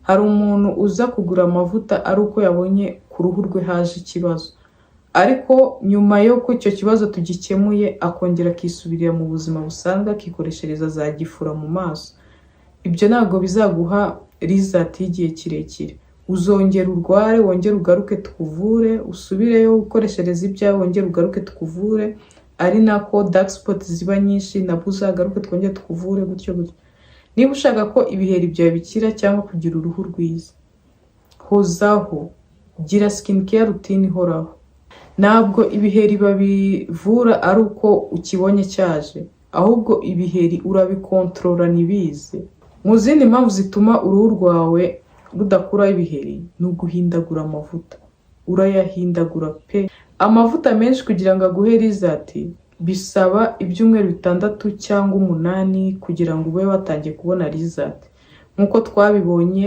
Hari umuntu uza kugura amavuta ari uko yabonye ku ruhu rwe haje ikibazo, ariko nyuma y'uko icyo kibazo tugikemuye akongera akisubirira mu buzima busanzwe akikoreshereza za gifura mu maso. Ibyo ntabwo bizaguha result y'igihe kirekire. Uzongera urware, wongere ugaruke tukuvure, usubireyo ukoreshereza ibyawe, wongere ugaruke tukuvure, ari nako dark spots ziba nyinshi nabwo uzagaruke twongere tukuvure, gutyo gutyo. Niba ushaka ko ibiheri byawe bikira cyangwa kugira uruhu rwiza, hozaho, gira skin care routine ihoraho. Ntabwo ibiheri babivura ari uko ukibonye cyaje, ahubwo ibiheri urabikontorora ntibize. Mu zindi mpamvu zituma uruhu rwawe rudakuraho ibiheri ni uguhindagura amavuta. Urayahindagura pe. Amavuta menshi kugira ngo aguhe result bisaba ibyumweru 6 cyangwa 8 kugira ngo ube watangiye kubona result. Nkuko twabibonye